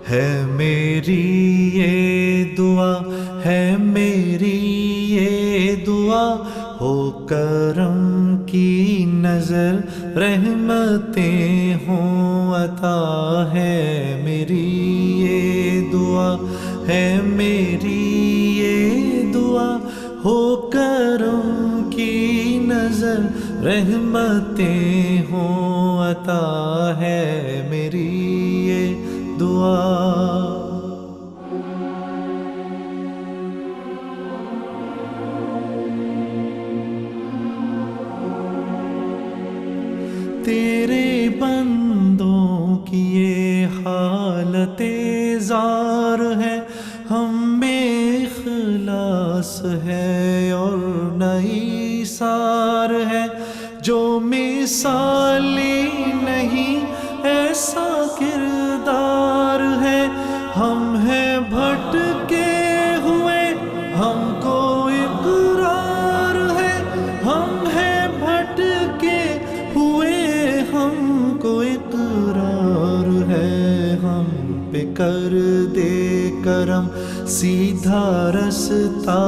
ہے میری یہ دعا، ہے میری یہ دعا، ہو کرم کی نظر رحمتیں ہوں عطا، ہے میری یہ دعا، ہے میری یہ دعا، ہو کرم کی نظر رحمتیں ہوں عطا، ہے میری یہ دعا۔ تیرے بندوں کی یہ حالت زار ہے، ہم میں اخلاص ہے اور نئی سار ہے، جو مثالی نہیں ایسا کردار ہے، ہم ہیں بھٹکے ہوئے ہم کو اقرار ہے، ہم ہیں بھٹکے ہوئے ہم کو اقرار ہے، ہم پہ کر دے کرم سیدھا رستہ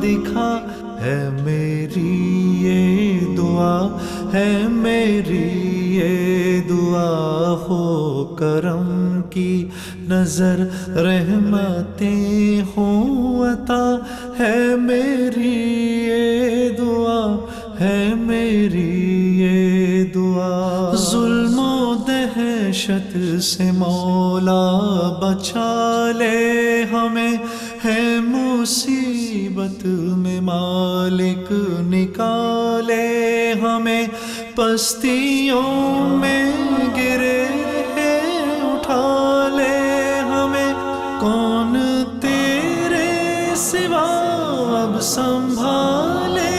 دکھا، ہے میری یہ دعا، ہے میری یہ دعا، ہو کرم کی نظر رحمتیں ہوں عطا، ہے میری یہ دعا، ہے میری یہ دعا۔ ظلم و دہشت سے مولا بچا لے ہمیں، ہے مصیبت میں مالک نکالے ہمیں، پستیوں میں گرے اٹھا لے ہمیں، کون تیرے سوا اب سنبھالے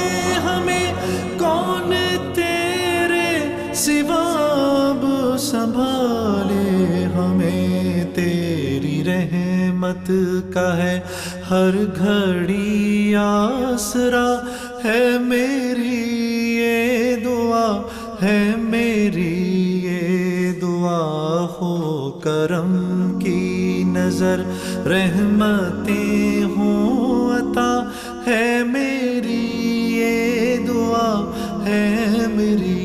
ہمیں، کون تیرے سوا اب سنبھالے ہمیں، تیری رحمت کا ہے ہر گھڑی آسرا، ہے میری یہ دعا، ہے میری یہ دعا، ہو کرم کی نظر رحمتیں ہوں عطا، ہے میری یہ دعا، ہے میری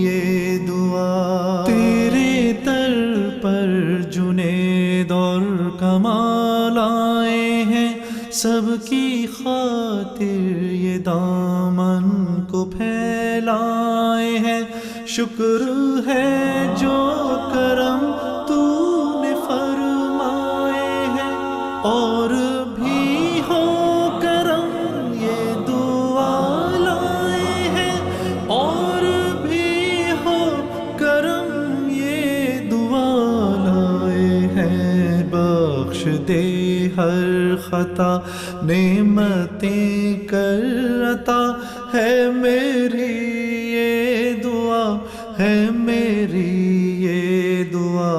یہ دعا۔ تیرے در پر جنید اور کمال آئے ہیں، سب کی خاطر یہ دامن کو پھیلائے ہیں، شکر ہے جو کرم تو نے فرمائے ہیں، اور بھی ہو کرم یہ دعا لائے ہیں، اور بھی ہو کرم یہ دعا لائے ہیں، بخش دے ہر خطا نعمتیں کر عطا، ہے میری یہ دعا، ہے میری یہ دعا،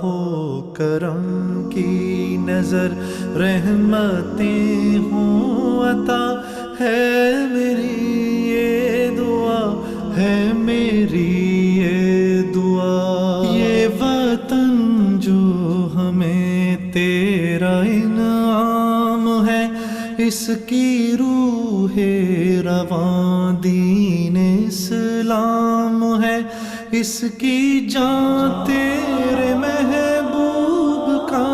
ہو کرم کی نظر رحمتیں ہوں عطا، ہے میری یہ دعا، ہے میری یہ دعا۔ یہ وطن جو ہمیں تیرا انعام ہے، اس کی روح رواں دین اسلام ہے، اس کی جان تیرے محبوب کا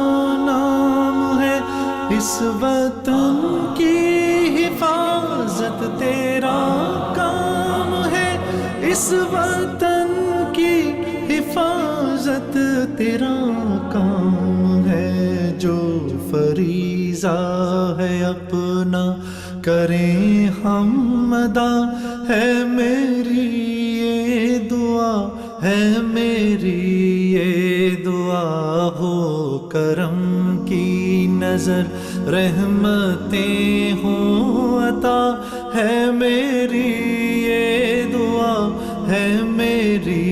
نام ہے، اس وطن کی حفاظت تیرا کام ہے، اس وطن کی حفاظت تیرا کام ہے، جو فریضہ ہے اپنا کریں ہم ادا، ہے میری یہ دعا، ہے میری یہ دعا، ہو کرم کی نظر رحمتیں ہوں عطا، ہے میری یہ دعا، ہے میری